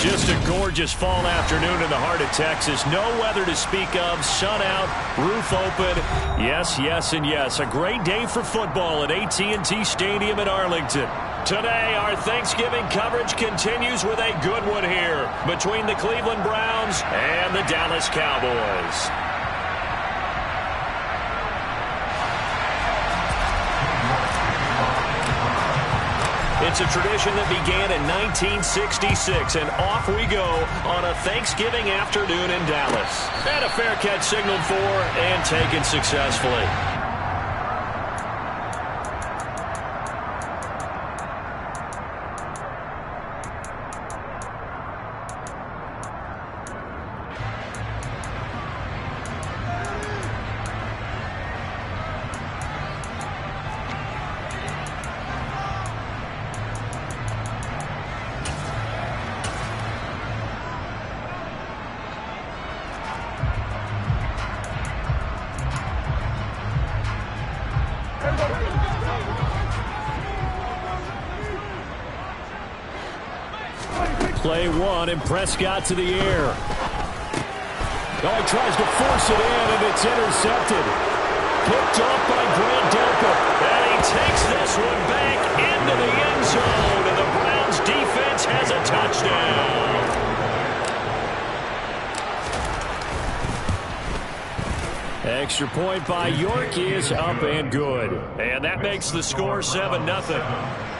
Just a gorgeous fall afternoon in the heart of Texas. No weather to speak of. Sun out, roof open. Yes, yes, and yes. A great day for football at AT&T Stadium in Arlington. Today, our Thanksgiving coverage continues with a good one here between the Cleveland Browns and the Dallas Cowboys. It's a tradition that began in 1966, and off we go on a Thanksgiving afternoon in Dallas. And a fair catch signaled for and taken successfully. Play one, and Prescott to the air. Oh, he tries to force it in, and it's intercepted. Picked off by Grant Delpit. And he takes this one back into the end zone, and the Browns defense has a touchdown. Extra point by York is up and good. And that makes the score 7-0.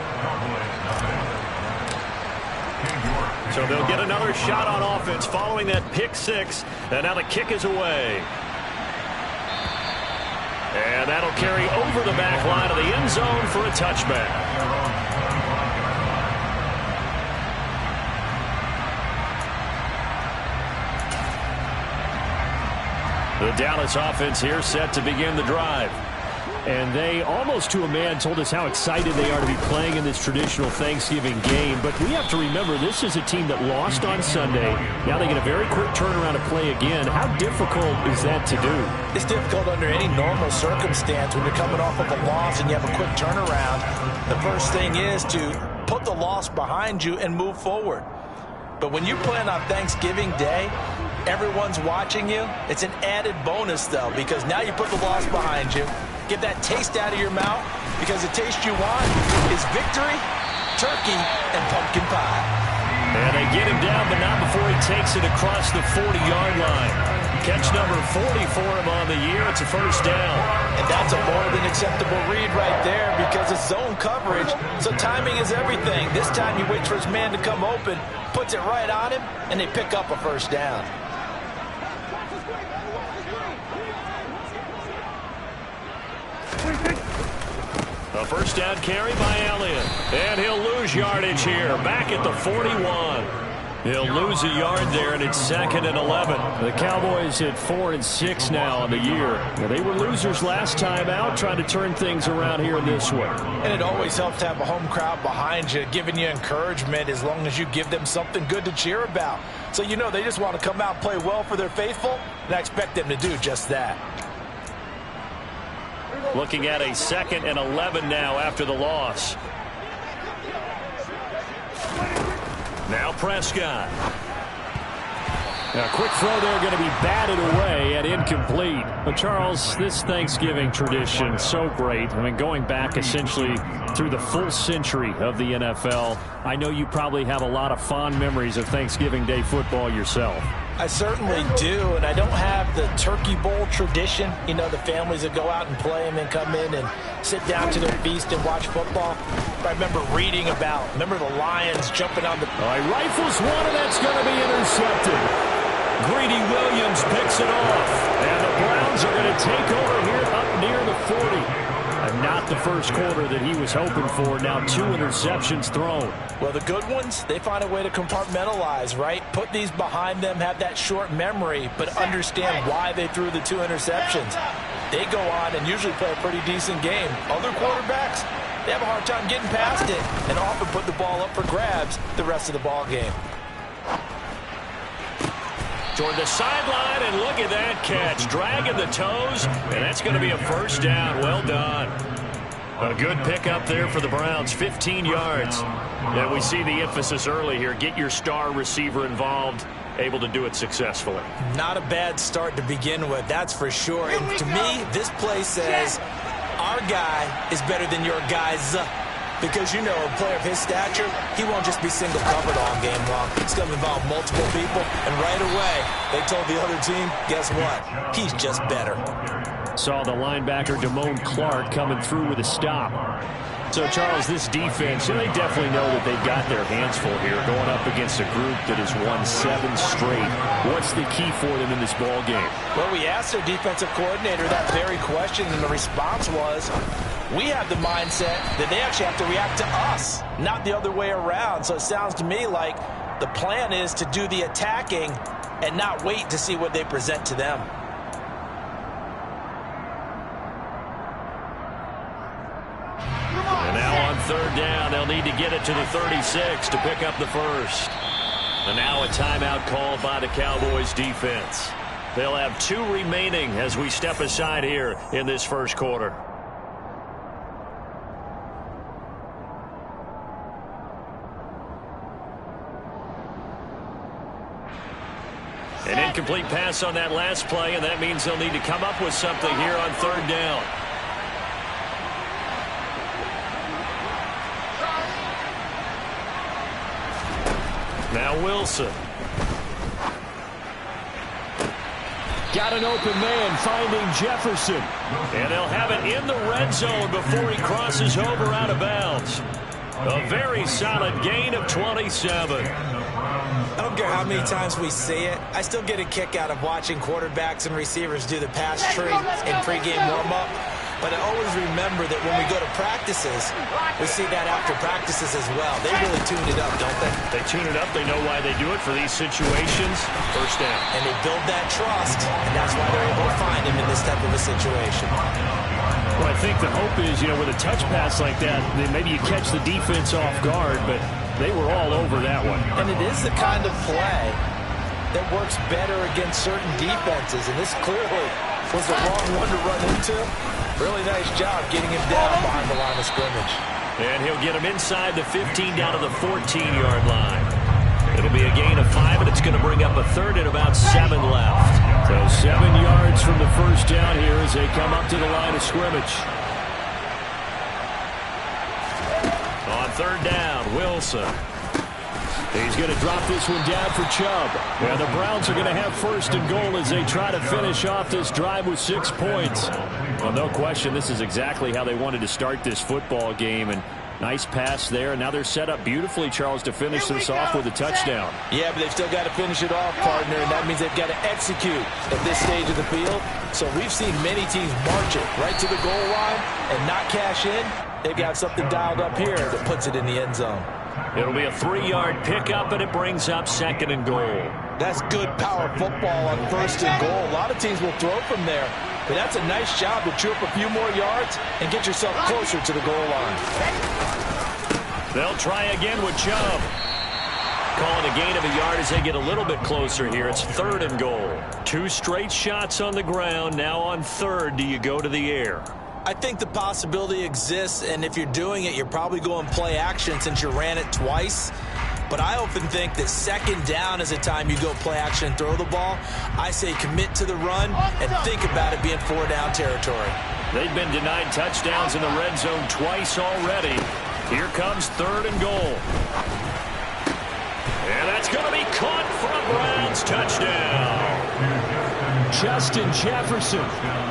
So they'll get another shot on offense following that pick six. And now the kick is away. And that'll carry over the back line of the end zone for a touchback. The Dallas offense here set to begin the drive. And they, almost to a man, told us how excited they are to be playing in this traditional Thanksgiving game. But we have to remember, this is a team that lost on Sunday. Now they get a very quick turnaround to play again. How difficult is that to do? It's difficult under any normal circumstance when you're coming off of a loss and you have a quick turnaround. The first thing is to put the loss behind you and move forward. But when you're playing on Thanksgiving Day, everyone's watching you. It's an added bonus, though, because now you put the loss behind you. Get that taste out of your mouth, because the taste you want is victory, turkey, and pumpkin pie. And they get him down, but not before he takes it across the 40-yard line. Catch number 40 for him on the year. It's a first down. And that's a more than acceptable read right there, because it's zone coverage, so timing is everything. This time he waits for his man to come open, puts it right on him, and they pick up a first down. A first down carry by Elliott. And he'll lose yardage here. Back at the 41. He'll lose a yard there, and it's 2nd and 11. The Cowboys at 4-6 now on the year. Well, they were losers last time out, trying to turn things around here in this one. And it always helps to have a home crowd behind you, giving you encouragement as long as you give them something good to cheer about. So you know they just want to come out and play well for their faithful, and I expect them to do just that. Looking at a 2nd and 11 now after the loss. Now Prescott. Now, a quick throw there, going to be batted away and incomplete. But, Charles, this Thanksgiving tradition, so great. I mean, going back essentially through the full century of the NFL, I know you probably have a lot of fond memories of Thanksgiving Day football yourself. I certainly do, and I don't have the Turkey Bowl tradition. You know, the families that go out and play and then come in and sit down to their feast and watch football. I remember reading about, the Lions jumping on the... All right, rifles one, and that's going to be intercepted. Greedy Williams picks it off. And the Browns are going to take over here up near the 40. And not the first quarter that he was hoping for. Now 2 interceptions thrown. Well, the good ones, they find a way to compartmentalize, right? Put these behind them, have that short memory, but understand why they threw the 2 interceptions. They go on and usually play a pretty decent game. Other quarterbacks, they have a hard time getting past it and often put the ball up for grabs the rest of the ball game. Toward the sideline, and look at that catch. Dragging the toes, and that's going to be a first down. Well done. A good pickup there for the Browns, 15 yards. And we see the emphasis early here. Get your star receiver involved, able to do it successfully. Not a bad start to begin with, that's for sure. And to me, this play says our guy is better than your guys. Because, you know, a player of his stature, he won't just be single covered all game long. It's going to involve multiple people. And right away, they told the other team, guess what? He's just better. Saw the linebacker Damone Clark coming through with a stop. So, Charles, this defense, they definitely know that they've got their hands full here going up against a group that has won 7 straight. What's the key for them in this ball game? Well, we asked their defensive coordinator that very question, and the response was, we have the mindset that they actually have to react to us, not the other way around. So it sounds to me like the plan is to do the attacking and not wait to see what they present to them. And now on 3rd down, they'll need to get it to the 36 to pick up the first. And now a timeout called by the Cowboys defense. They'll have 2 remaining as we step aside here in this first quarter. An incomplete pass on that last play, and that means they'll need to come up with something here on 3rd down. Now Wilson. Got an open man finding Jefferson. And they'll have it in the red zone before he crosses over out of bounds. A very solid gain of 27. I don't care how many times we see it. I still get a kick out of watching quarterbacks and receivers do the pass tree in pregame warm-up. But I always remember that when we go to practices, we see that after practices as well. They really tune it up, don't they? They tune it up. They know why they do it for these situations. First down. And they build that trust, and that's why they're able to find him in this type of a situation. Well, I think the hope is, with a touch pass like that, then maybe you catch the defense off guard, but they were all over that one. And it is the kind of play that works better against certain defenses, and this clearly was the wrong one to run into. Really nice job getting him down behind the line of scrimmage. And he'll get him inside the 15 down to the 14-yard line. It'll be a gain of 5, and it's going to bring up a 3rd and about 7 left. So 7 yards from the first down here as they come up to the line of scrimmage. On 3rd down, Wilson. He's going to drop this one down for Chubb. And the Browns are going to have 1st and goal as they try to finish off this drive with 6 points. Well, no question, this is exactly how they wanted to start this football game. And nice pass there. And now they're set up beautifully, Charles, to finish this off with a touchdown. Yeah, but they've still got to finish it off, partner, and that means they've got to execute at this stage of the field. So we've seen many teams march it right to the goal line and not cash in. They've got something dialed up here that puts it in the end zone. It'll be a 3-yard pickup, and it brings up 2nd and goal. That's good power football on 1st and goal. A lot of teams will throw from there, but that's a nice job to chew up a few more yards and get yourself closer to the goal line. They'll try again with Chubb. Calling a gain of a yard as they get a little bit closer here. It's 3rd and goal. 2 straight shots on the ground. Now on 3rd, do you go to the air? I think the possibility exists, and if you're doing it, you're probably going play action since you ran it twice. But I often think that 2nd down is a time you go play action and throw the ball. I say commit to the run and think about it being 4-down territory. They've been denied touchdowns in the red zone twice already. Here comes 3rd and goal. And that's going to be caught for a Browns touchdown. Justin Jefferson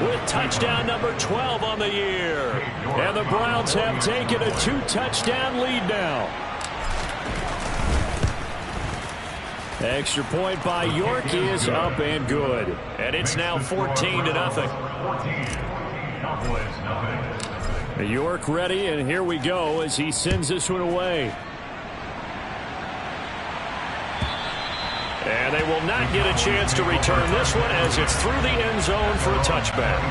with touchdown number 12 on the year. And the Browns have taken a 2-touchdown lead now. Extra point by York is up and good. And it's now 14-0. York ready, and here we go as he sends this one away. And they will not get a chance to return this one as it's through the end zone for a touchback.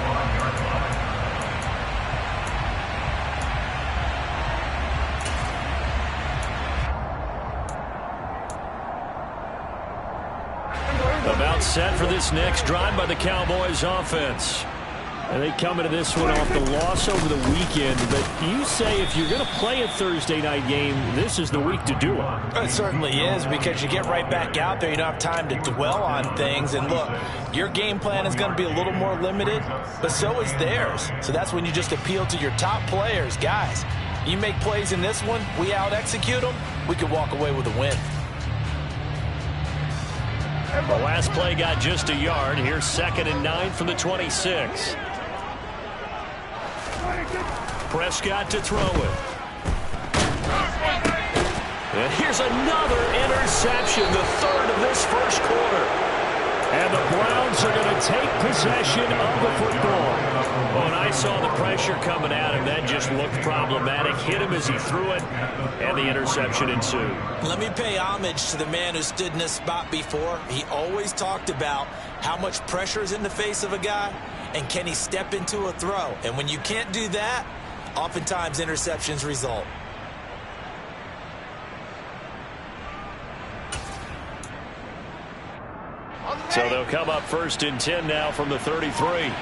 About set for this next drive by the Cowboys offense. And they come into this one off the loss over the weekend. But you say if you're going to play a Thursday night game, this is the week to do it. It certainly is, because you get right back out there. You don't have time to dwell on things. And look, your game plan is going to be a little more limited, but so is theirs. So that's when you just appeal to your top players. Guys, you make plays in this one, we out-execute them, we could walk away with a win. The last play got just a yard. Here's 2nd and 9 from the 26. Prescott to throw it. And here's another interception, the 3rd of this first quarter. And the Browns are going to take possession of the football. When I saw the pressure coming at him, that just looked problematic. Hit him as he threw it, and the interception ensued. Let me pay homage to the man who stood in this spot before. He always talked about how much pressure is in the face of a guy, and can he step into a throw. And when you can't do that, oftentimes interceptions result. So they'll come up 1st and 10 now from the 33.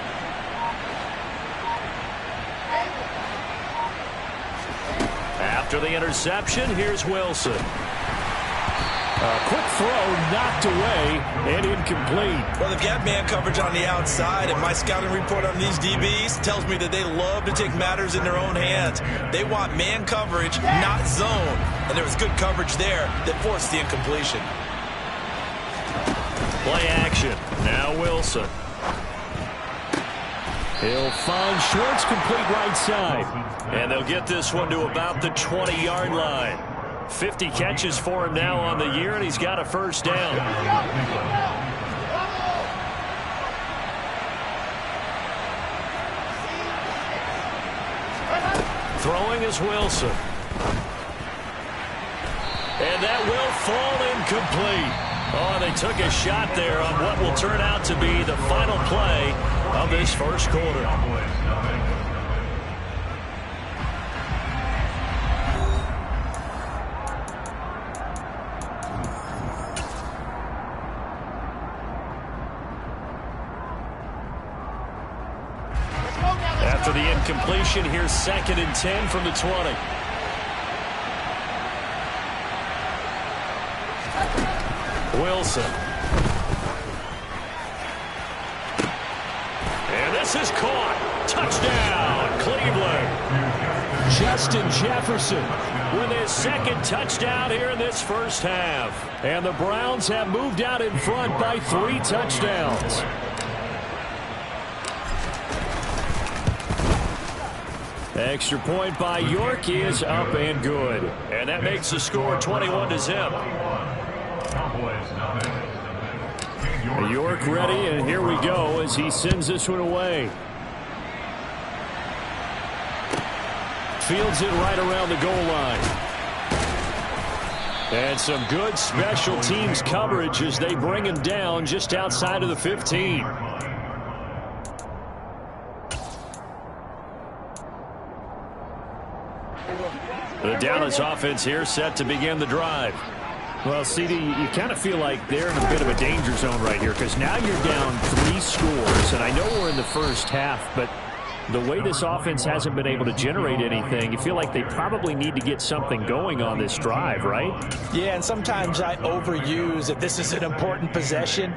After the interception, here's Wilson. A quick throw knocked away and incomplete. Well, they've got man coverage on the outside, and my scouting report on these DBs tells me that they love to take matters in their own hands. They want man coverage, not zone. And there was good coverage there that forced the incompletion. Play action. Now Wilson. He'll find Schwartz, complete right side. And they'll get this one to about the 20-yard line. 50 catches for him now on the year, and he's got a first down. Throwing is Wilson. And that will fall incomplete. Oh, they took a shot there on what will turn out to be the final play of this first quarter. After the incompletion, here's 2nd and 10 from the 20. Wilson. And this is caught. Touchdown, Cleveland. Justin Jefferson With his 2nd touchdown here in this first half. And the Browns have moved out in front by 3 touchdowns. Extra point by York is up and good. And that makes the score 21-0. York ready, and here we go as he sends this one away. Fields it right around the goal line. And some good special teams coverage as they bring him down just outside of the 15. The Dallas offense here set to begin the drive. Well, CD, you kind of feel like they're in a bit of a danger zone right here because now you're down 3 scores, and I know we're in the first half, but the way this offense hasn't been able to generate anything, you feel like they probably need to get something going on this drive, right? Yeah, and sometimes I overuse if this is an important possession.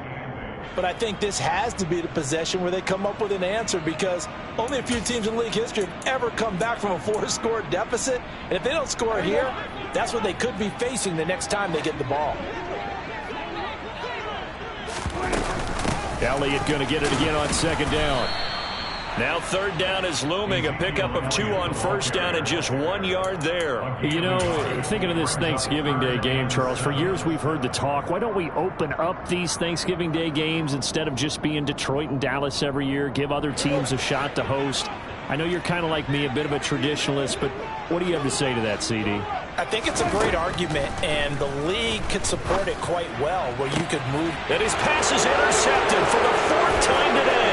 But I think this has to be the possession where they come up with an answer, because only a few teams in league history have ever come back from a 4-score deficit. And if they don't score here, that's what they could be facing the next time they get the ball. Elliott going to get it again on 2nd down. Now 3rd down is looming. A pickup of 2 on 1st down and just 1 yard there. You know, thinking of this Thanksgiving Day game, Charles, for years we've heard the talk, why don't we open up these Thanksgiving Day games instead of just being Detroit and Dallas every year, give other teams a shot to host? I know you're kind of like me, a bit of a traditionalist, but what do you have to say to that, CD? I think it's a great argument, and the league could support it quite well, where you could move. And his pass is intercepted for the 4th time today.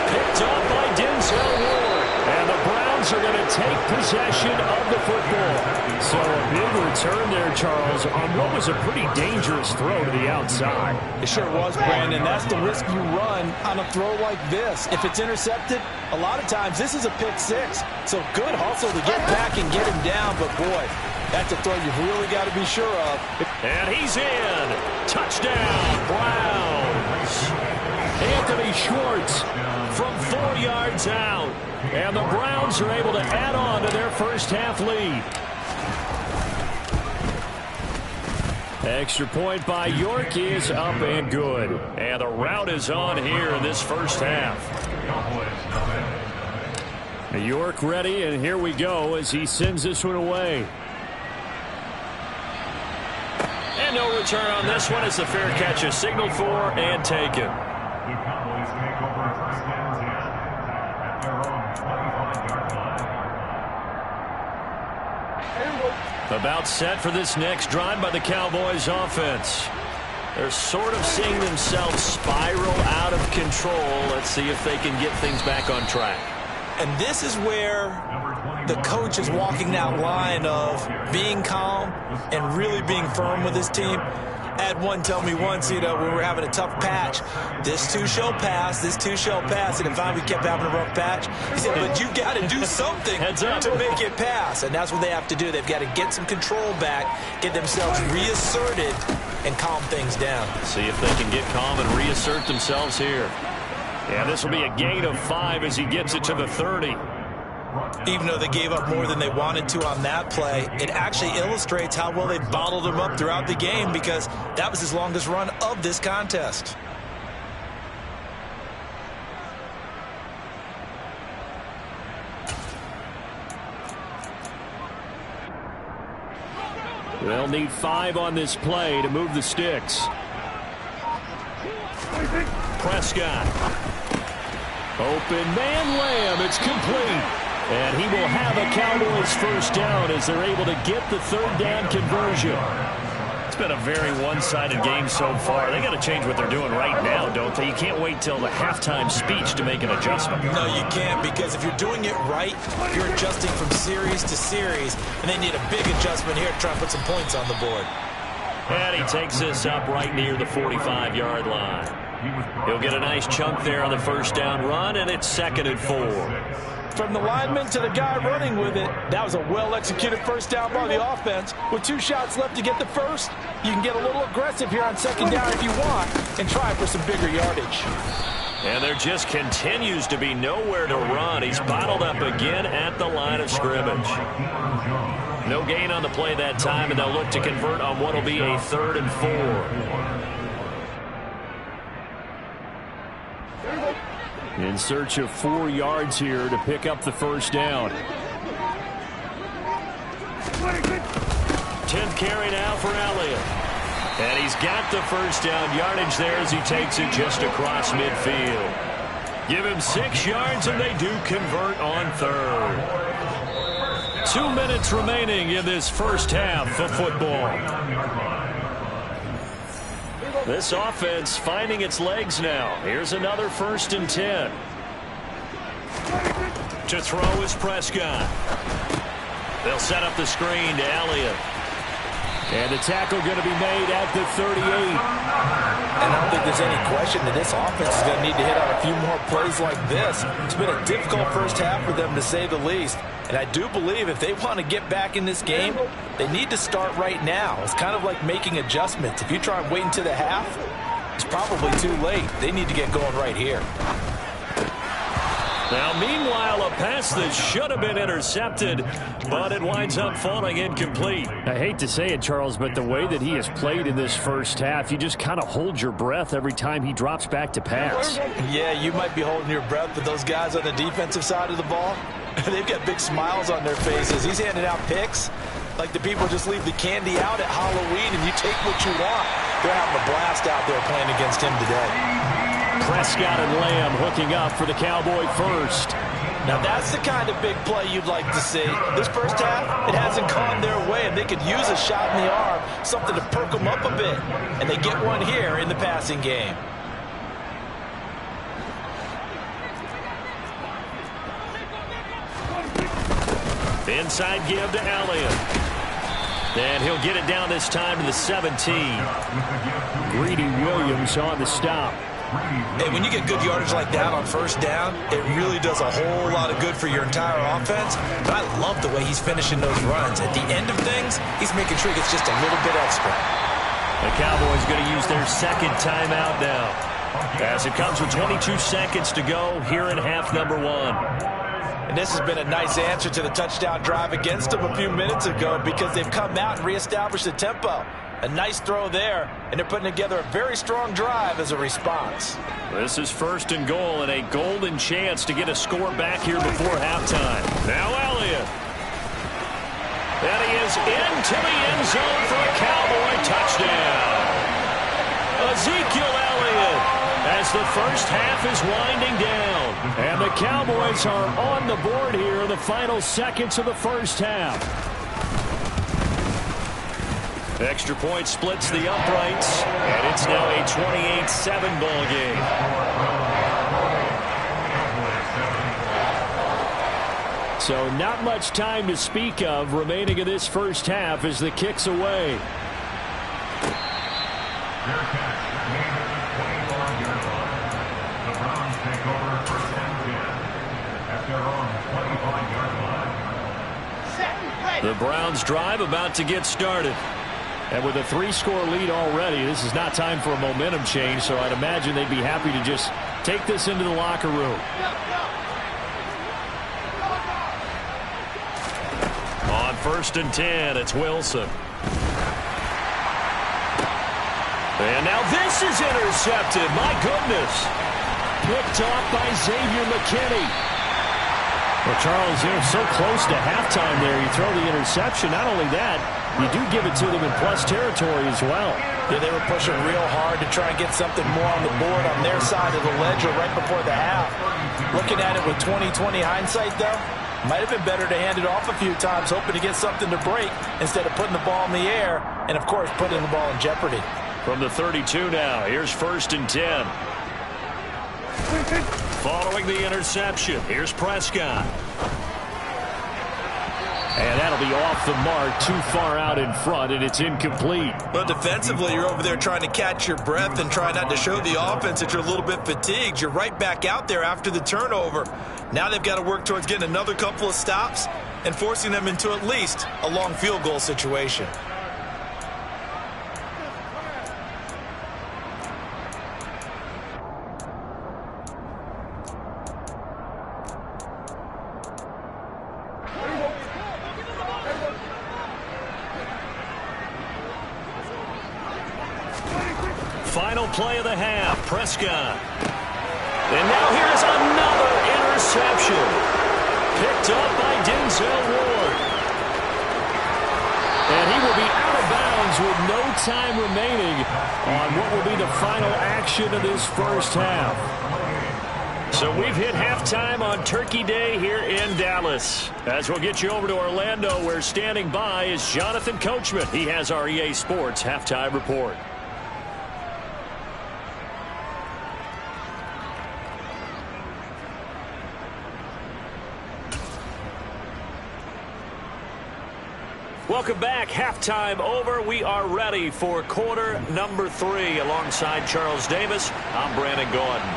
Picked up by Denzel Ward. And the Browns Browns are going to take possession of the football. So a big return there, Charles, on what was a pretty dangerous throw to the outside. It sure was, Brandon. That's the risk you run on a throw like this. If it's intercepted, a lot of times this is a pick six. So good hustle to get back and get him down. But, boy, that's a throw you've really got to be sure of. And he's in. Touchdown, Browns. Anthony Schwartz from 4 yards out. And the Browns are able to add on to their first half lead. Extra point by York is up and good. And the route is on here in this first half. York ready, and here we go as he sends this one away. And no return on this one as the fair catch is signaled for and taken. About set for this next drive by the Cowboys offense. They're sort of seeing themselves spiral out of control. Let's see if they can get things back on track. And this is where the coach is walking that line of being calm and really being firm with his team. I had one tell me once, when we were having a tough patch, this too shall pass, this too shall pass. And finally we kept having a rough patch. He said, but you got to do something to make it pass. And that's what they have to do. They've got to get some control back, get themselves reasserted, and calm things down. See if they can get calm and reassert themselves here. Yeah, this will be a gain of 5 as he gets it to the 30. Even though they gave up more than they wanted to on that play, it actually illustrates how well they bottled him up throughout the game, because that was his longest run of this contest. They'll need 5 on this play to move the sticks. Prescott. Open man, Lamb. It's complete. And he will have a Cowboys first down as they're able to get the third down conversion. It's been a very one-sided game so far. They got to change what they're doing right now, don't they? You can't wait till the halftime speech to make an adjustment. No, you can't, because if you're doing it right, you're adjusting from series to series, and they need a big adjustment here to try and put some points on the board. And he takes this up right near the 45-yard line. He'll get a nice chunk there on the first down run, and it's 2nd and 4. From the lineman to the guy running with it, that was a well-executed first down by the offense. With 2 shots left to get the first, you can get a little aggressive here on 2nd down if you want and try for some bigger yardage. And there just continues to be nowhere to run. He's bottled up again at the line of scrimmage. No gain on the play that time, and they'll look to convert on what will be a 3rd and 4. In search of 4 yards here to pick up the first down. 10th carry now for Elliott. And he's got the first down yardage there as he takes it just across midfield. Give him 6 yards, and they do convert on 3rd. 2 minutes remaining in this first half of football. This offense finding its legs now. Here's another 1st and 10. To throw is Prescott. They'll set up the screen to Elliott. And the tackle going to be made at the 38. And I don't think there's any question that this offense is going to need to hit on a few more plays like this. It's been a difficult first half for them, to say the least. And I do believe if they want to get back in this game, they need to start right now. It's kind of like making adjustments. If you try and wait until the half, it's probably too late. They need to get going right here. Now, meanwhile, a pass that should have been intercepted, but it winds up falling incomplete. I hate to say it, Charles, but the way that he has played in this first half, you just kind of hold your breath every time he drops back to pass. Yeah, you might be holding your breath, but those guys on the defensive side of the ball, they've got big smiles on their faces. He's handing out picks like the people just leave the candy out at Halloween and you take what you want. They're having a blast out there playing against him today. Prescott and Lamb hooking up for the Cowboy first. Now that's the kind of big play you'd like to see. This first half, it hasn't gone their way, and they could use a shot in the arm, something to perk them up a bit. And they get one here in the passing game. Inside give to Elliott. And he'll get it down this time to the 17. Greedy Williams on the stop. Hey, when you get good yardage like that on first down, it really does a whole lot of good for your entire offense. But I love the way he's finishing those runs. At the end of things, he's making sure he gets just a little bit extra. The Cowboys going to use their second timeout now, as it comes with 22 seconds to go here in half number 1. And this has been a nice answer to the touchdown drive against them a few minutes ago, because they've come out and reestablished the tempo. A nice throw there, and they're putting together a very strong drive as a response. This is first and goal, and a golden chance to get a score back here before halftime. Now Elliott. And he is into the end zone for a Cowboy touchdown. Ezekiel Elliott, as the first half is winding down. And the Cowboys are on the board here in the final seconds of the first half. Extra point splits the uprights, and it's now a 28-7 ball game. So not much time to speak of remaining in this first half as the kick's away. The Browns drive about to get started. And with a 3-score lead already, this is not time for a momentum change, so I'd imagine they'd be happy to just take this into the locker room. On first and 10, it's Wilson. And now this is intercepted. My goodness. Picked off by Xavier McKinney. Well, Charles, you're so close to halftime there. You throw the interception. Not only that, you do give it to them in plus territory as well. Yeah, they were pushing real hard to try and get something more on the board on their side of the ledger right before the half. Looking at it with 20/20 hindsight, though, might have been better to hand it off a few times, hoping to get something to break instead of putting the ball in the air and, of course, putting the ball in jeopardy. From the 32 now, here's first and 10. Following the interception, here's Prescott. And that'll be off the mark, too far out in front, and it's incomplete. But defensively, you're over there trying to catch your breath and try not to show the offense that you're a little bit fatigued. You're right back out there after the turnover. Now they've got to work towards getting another couple of stops and forcing them into at least a long field goal situation. Final play of the half, Prescott. And now here's another interception. Picked up by Denzel Ward. And he will be out of bounds with no time remaining on what will be the final action of this first half. So we've hit halftime on Turkey Day here in Dallas. As we'll get you over to Orlando, where standing by is Jonathan Coachman. He has our EA Sports halftime report. Welcome back. Halftime over. We are ready for quarter number 3. Alongside Charles Davis, I'm Brandon Gordon.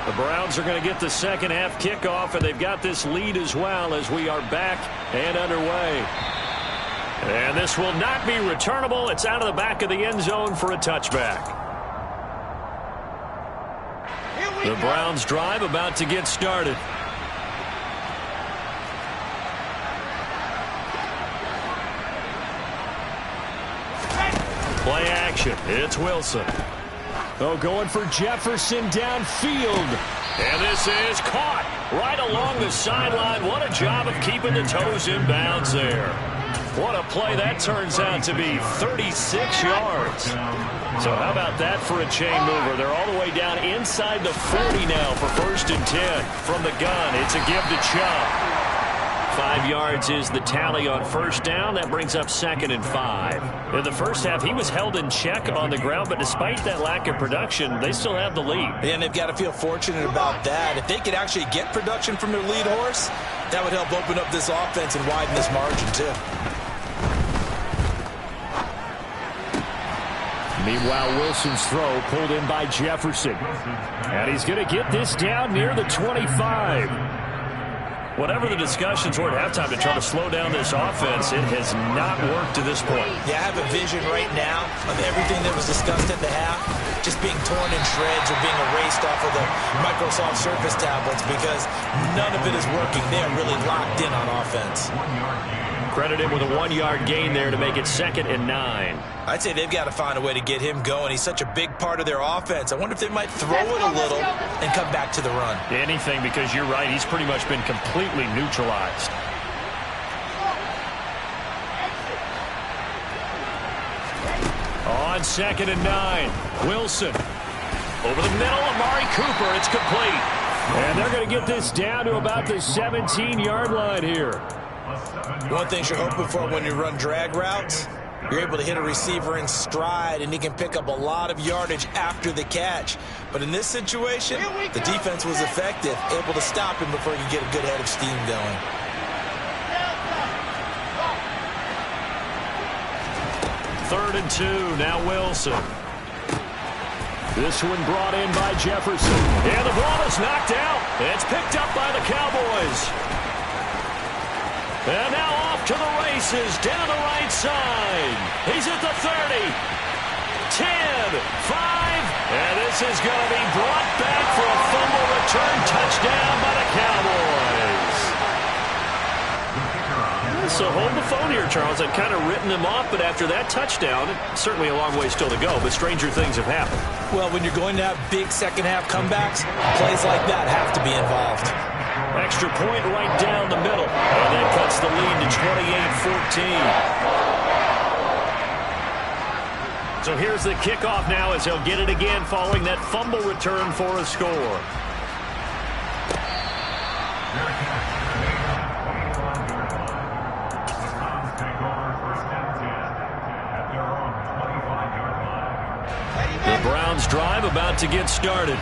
The Browns are going to get the second half kickoff, and they've got this lead as well as we are back and underway. And this will not be returnable. It's out of the back of the end zone for a touchback. The Browns drive about to get started. Play action. It's Wilson. Oh, going for Jefferson downfield. And this is caught right along the sideline. What a job of keeping the toes in bounds there. What a play that turns out to be. 36 yards. So how about that for a chain mover? They're all the way down inside the 40 now for first and 10. From the gun, it's a give to Chubb. 5 yards is the tally on first down. That brings up second and 5. In the first half, he was held in check on the ground, but despite that lack of production, they still have the lead. And they've got to feel fortunate about that. If they could actually get production from their lead horse, That would help open up this offense and widen this margin, too. Meanwhile, Wilson's throw pulled in by Jefferson. And he's going to get this down near the 25. Whatever the discussions were at halftime to try to slow down this offense, it has not worked to this point. Yeah, I have a vision right now of everything that was discussed at the half just being torn in shreds or being erased off of the Microsoft Surface tablets because none of it is working. They are really locked in on offense. Credit him with a 1-yard gain there to make it 2nd and 9. I'd say they've got to find a way to get him going. He's such a big part of their offense. I wonder if they might throw it a little and come back to the run. Anything, because you're right. He's pretty much been completely neutralized. On 2nd and 9, Wilson. Over the middle, Amari Cooper. It's complete. And they're going to get this down to about the 17-yard line here. One thing you're hoping for when you run drag routes, you're able to hit a receiver in stride, and he can pick up a lot of yardage after the catch. But in this situation, the defense was effective, able to stop him before he could get a good head of steam going. Third and 2, now Wilson. This one brought in by Jefferson. And the ball is knocked out. It's picked up by the Cowboys. And now off to the races, down the right side. He's at the 30, 10, 5, and this is going to be brought back for a fumble return touchdown by the Cowboys. So hold the phone here, Charles. I've kind of written them off, but after that touchdown, certainly a long way still to go, but stranger things have happened. Well, when you're going to have big second-half comebacks, plays like that have to be involved. Extra point right down the middle. And that cuts the lead to 28-14. So here's the kickoff now as he'll get it again following that fumble return for a score. The Browns drive about to get started.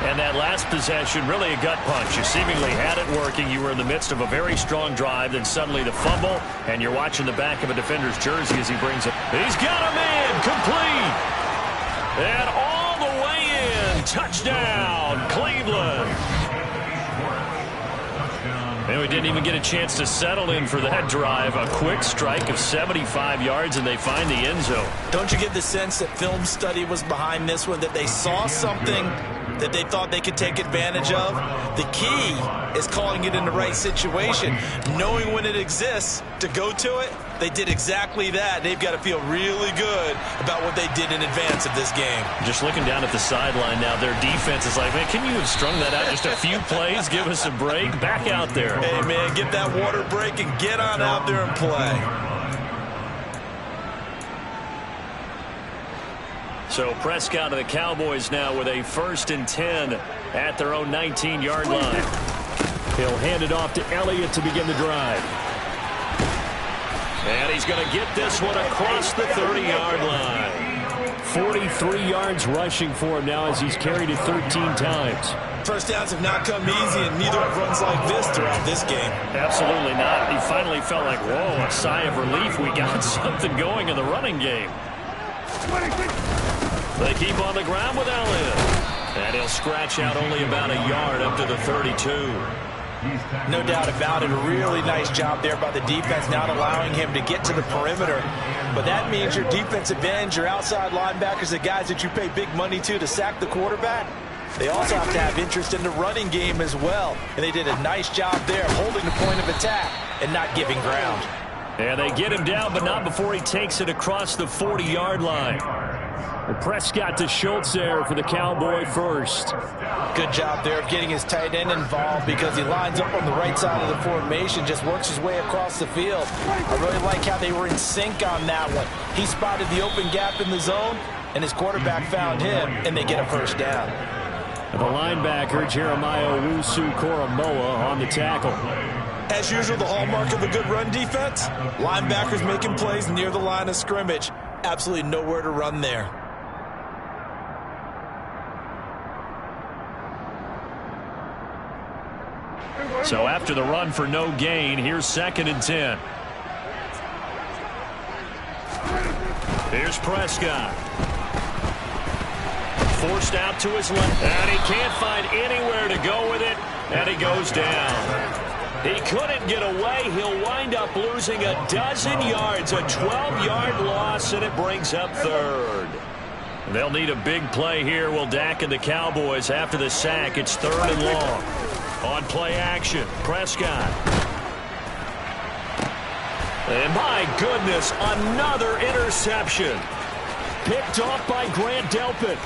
And that last possession, really a gut punch. You seemingly had it working. You were in the midst of a very strong drive. Then suddenly the fumble, and you're watching the back of a defender's jersey as he brings it. He's got a man, complete. And all the way in. Touchdown, Cleveland. And we didn't even get a chance to settle in for that drive. A quick strike of 75 yards, and they find the end zone. Don't you get the sense that film study was behind this one, that they saw something that they thought they could take advantage of? The key is calling it in the right situation, knowing when it exists to go to it. They did exactly that. They've got to feel really good about what they did in advance of this game. Just looking down at the sideline now, their defense is like, man, can you have strung that out just a few plays? Give us a break. Back out there. Hey, man, get that water break and get on out there and play. So Prescott of the Cowboys now with a 1st and 10 at their own 19-yard line. He'll hand it off to Elliott to begin the drive. And he's going to get this one across the 30-yard line. 43 yards rushing for him now as he's carried it 13 times. First downs have not come easy, and neither have runs like this throughout this game. Absolutely not. He finally felt like, whoa, a sigh of relief. We got something going in the running game. They keep on the ground with Elliott. And he'll scratch out only about a yard up to the 32. No doubt about it. A really nice job there by the defense, not allowing him to get to the perimeter. But that means your defensive ends, your outside linebackers, the guys that you pay big money to sack the quarterback, they also have to have interest in the running game as well. And they did a nice job there, holding the point of attack and not giving ground. And they get him down, but not before he takes it across the 40-yard line. And Prescott to Schultz there for the Cowboy first. Good job there of getting his tight end involved because he lines up on the right side of the formation, just works his way across the field. I really like how they were in sync on that one. He spotted the open gap in the zone, and his quarterback found him, and they get a first down. And the linebacker, Jeremiah Owusu-Koramoah, on the tackle. As usual, the hallmark of a good run defense, linebackers making plays near the line of scrimmage. Absolutely nowhere to run there. So after the run for no gain, here's 2nd and 10. Here's Prescott. Forced out to his left, and he can't find anywhere to go with it, and he goes down. He couldn't get away. He'll wind up losing a dozen yards, a 12-yard loss, and it brings up 3rd. They'll need a big play here. Will Dak and the Cowboys after the sack. It's 3rd and long. On play action, Prescott. And my goodness, another interception. Picked off by Grant Delpit.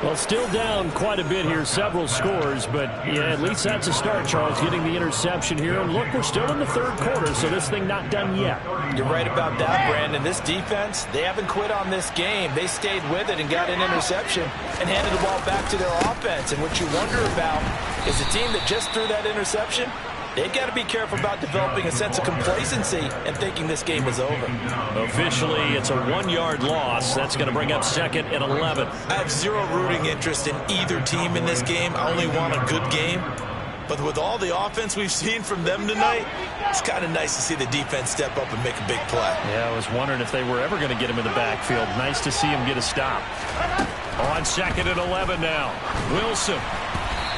Well, still down quite a bit here, several scores, but yeah, at least that's a start, Charles, getting the interception here. And look, we're still in the 3rd quarter, so this thing not done yet. You're right about that, Brandon. This defense, they haven't quit on this game. They stayed with it and got an interception and handed the ball back to their offense. And what you wonder about is the team that just threw that interception, they've got to be careful about developing a sense of complacency and thinking this game is over. Officially, it's a 1-yard loss. That's going to bring up 2nd and 11. I have zero rooting interest in either team in this game. I only want a good game. But with all the offense we've seen from them tonight, it's kind of nice to see the defense step up and make a big play. Yeah, I was wondering if they were ever going to get him in the backfield. Nice to see him get a stop. On 2nd and 11 now. Wilson.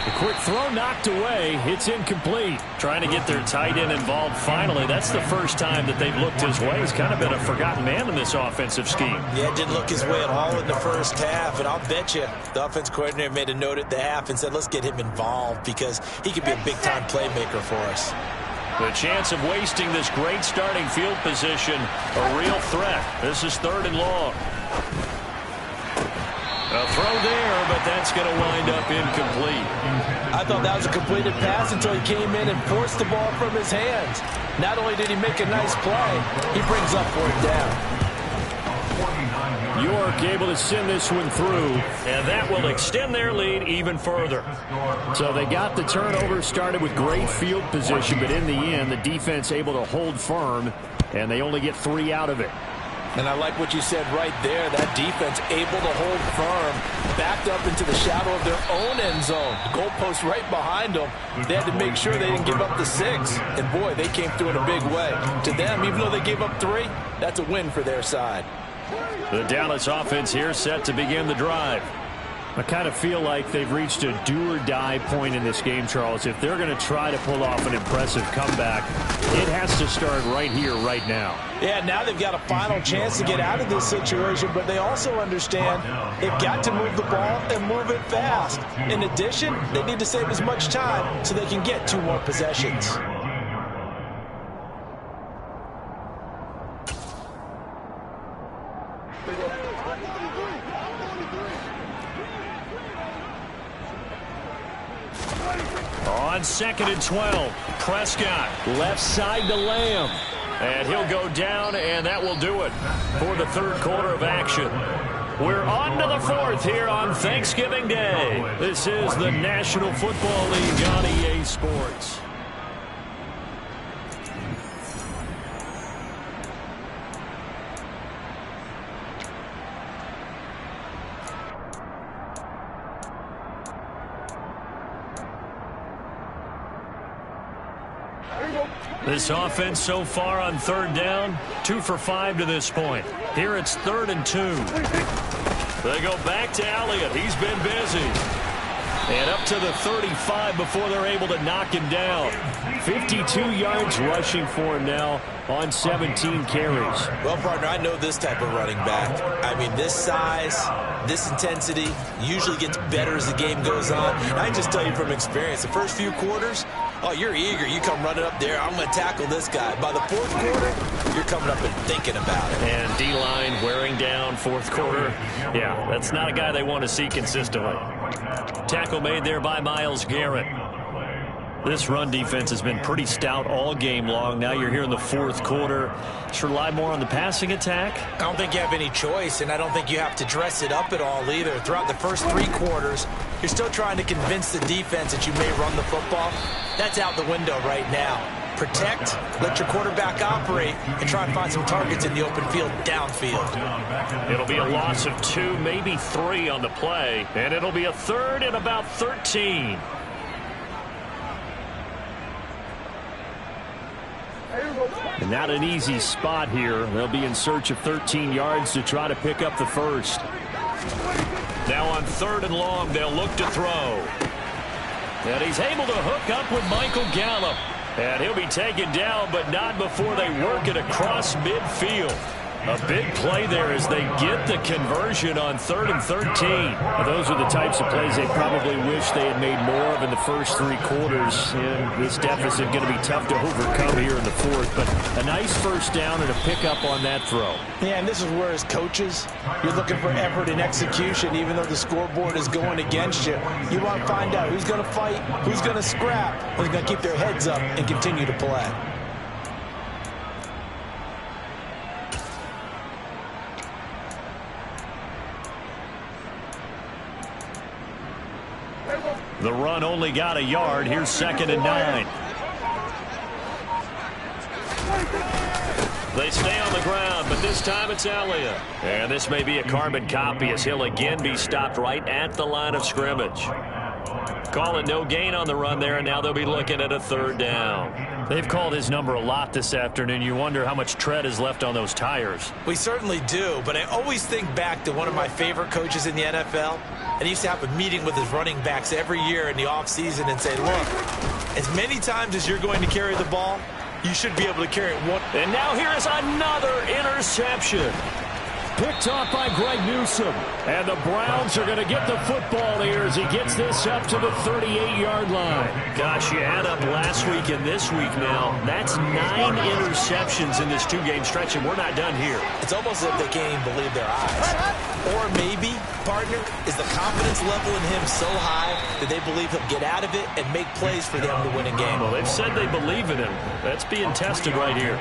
The quick throw knocked away. It's incomplete. Trying to get their tight end involved finally. That's the first time that they've looked his way. He's kind of been a forgotten man in this offensive scheme. Yeah, didn't look his way at all in the first half. And I'll bet you the offense coordinator made a note at the half and said, let's get him involved because he could be a big-time playmaker for us. The chance of wasting this great starting field position, a real threat. This is 3rd and long. A throw there, but that's going to wind up incomplete. I thought that was a completed pass until he came in and forced the ball from his hands. Not only did he make a nice play, he brings up 4th down. York able to send this one through, and that will extend their lead even further. So they got the turnover, started with great field position, but in the end, the defense able to hold firm, and they only get 3 out of it. And I like what you said right there. That defense able to hold firm, backed up into the shadow of their own end zone. The goalpost right behind them. They had to make sure they didn't give up the 6. And, boy, they came through in a big way. To them, even though they gave up 3, that's a win for their side. The Dallas offense here set to begin the drive. I kind of feel like they've reached a do-or-die point in this game, Charles. If they're going to try to pull off an impressive comeback, it has to start right here, right now. Yeah, now they've got a final chance to get out of this situation, but they also understand they've got to move the ball and move it fast. In addition, they need to save as much time so they can get 2 more possessions. On 2nd and 12, Prescott left side to Lamb. And he'll go down, and that will do it for the 3rd quarter of action. We're on to the 4th here on Thanksgiving Day. This is the National Football League on EA Sports. This offense so far on 3rd down, 2 for 5 to this point. Here it's 3rd and 2. They go back to Elliott. He's been busy. And up to the 35 before they're able to knock him down. 52 yards rushing for him now on 17 carries. Well, partner, I know this type of running back. I mean, this size, this intensity usually gets better as the game goes on. And I can just tell you from experience, the first few quarters, oh, you're eager. You come running up there. I'm going to tackle this guy. By the 4th quarter, you're coming up and thinking about it. And D-line wearing down 4th quarter. Yeah, that's not a guy they want to see consistently. Tackle made there by Myles Garrett. This run defense has been pretty stout all game long. Now you're here in the 4th quarter. Should rely more on the passing attack? I don't think you have any choice, and I don't think you have to dress it up at all either. Throughout the first 3 quarters, you're still trying to convince the defense that you may run the football. That's out the window right now. Protect, let your quarterback operate, and try and find some targets in the open field downfield. It'll be a loss of 2, maybe 3 on the play, and it'll be a 3rd and about 13. And not an easy spot here. They'll be in search of 13 yards to try to pick up the first. Now on 3rd and long, they'll look to throw. And he's able to hook up with Michael Gallup. And he'll be taken down, but not before they work it across midfield. A big play there as they get the conversion on 3rd and 13. Well, those are the types of plays they probably wish they had made more of in the first 3 quarters. And this deficit going to be tough to overcome here in the 4th. But a nice first down and a pickup on that throw. Yeah, and this is where as coaches, you're looking for effort and execution. Even though the scoreboard is going against you, you want to find out who's going to fight, who's going to scrap, who's going to keep their heads up and continue to play. The run only got a yard. Here's 2nd and 9. They stay on the ground, but this time it's Elliott. And this may be a carbon copy as he'll again be stopped right at the line of scrimmage. Call it no gain on the run there, and now they'll be looking at a 3rd down. They've called his number a lot this afternoon. You wonder how much tread is left on those tires. We certainly do, but I always think back to one of my favorite coaches in the NFL. And he used to have a meeting with his running backs every year in the offseason and say, look, as many times as you're going to carry the ball, you should be able to carry it one. And now here is another interception. Picked off by Greg Newsome. And the Browns are going to get the football here as he gets this up to the 38-yard line. Gosh, you add up last week and this week now. That's 9 interceptions in this 2-game stretch, and we're not done here. It's almost as if they can't even believe their eyes. Or maybe, partner, is the confidence level in him so high that they believe he'll get out of it and make plays for them to win a game. Well, they've said they believe in him. That's being tested right here.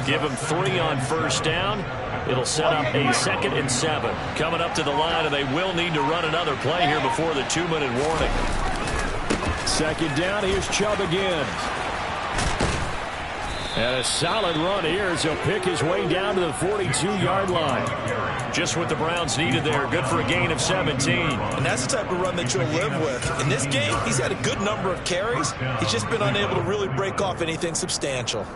Give him 3 on first down. It'll set up a 2nd and 7. Coming up to the line, and they will need to run another play here before the 2-minute warning. 2nd down, here's Chubb again. And a solid run here as he'll pick his way down to the 42-yard line. Just what the Browns needed there. Good for a gain of 17. And that's the type of run that you'll live with. In this game, he's had a good number of carries. He's just been unable to really break off anything substantial.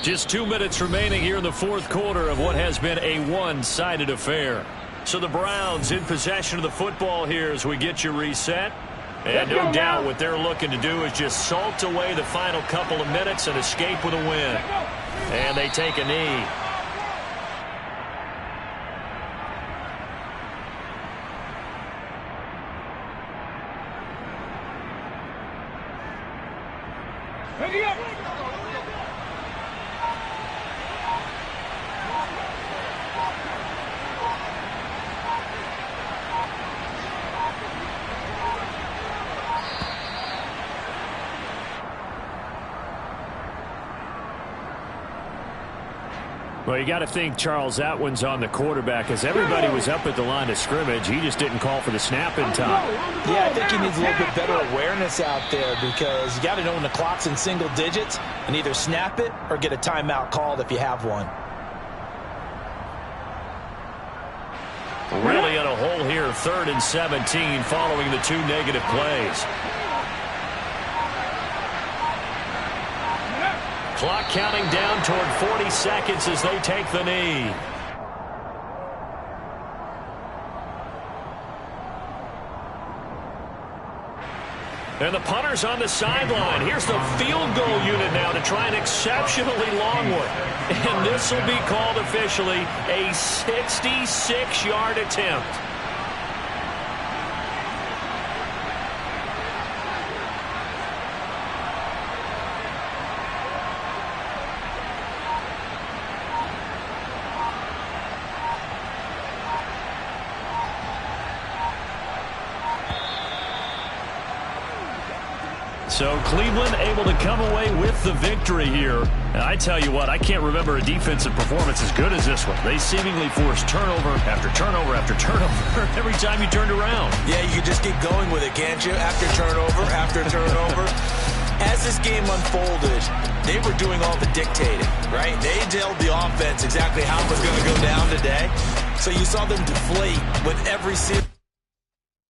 Just 2 minutes remaining here in the 4th quarter of what has been a one-sided affair. So the Browns in possession of the football here as we get you reset. And no doubt what they're looking to do is just salt away the final couple of minutes and escape with a win. And they take a knee. Well, you got to think, Charles, that one's on the quarterback as everybody was up at the line of scrimmage. He just didn't call for the snap in time. Yeah, I think he needs a little bit better awareness out there because you got to know when the clock's in single digits and either snap it or get a timeout called if you have one. Really in a hole here, 3rd and 17 following the 2 negative plays. Clock counting down toward 40 seconds as they take the knee. And the punter's on the sideline. Here's the field goal unit now to try an exceptionally long one. And this will be called officially a 66-yard attempt. So Cleveland able to come away with the victory here. And I tell you what, I can't remember a defensive performance as good as this one. They seemingly forced turnover after turnover after turnover every time you turned around. Yeah, you can just keep going with it, can't you? After turnover. As this game unfolded, they were doing all the dictating, right? They told the offense exactly how it was going to go down today. So you saw them deflate with every series.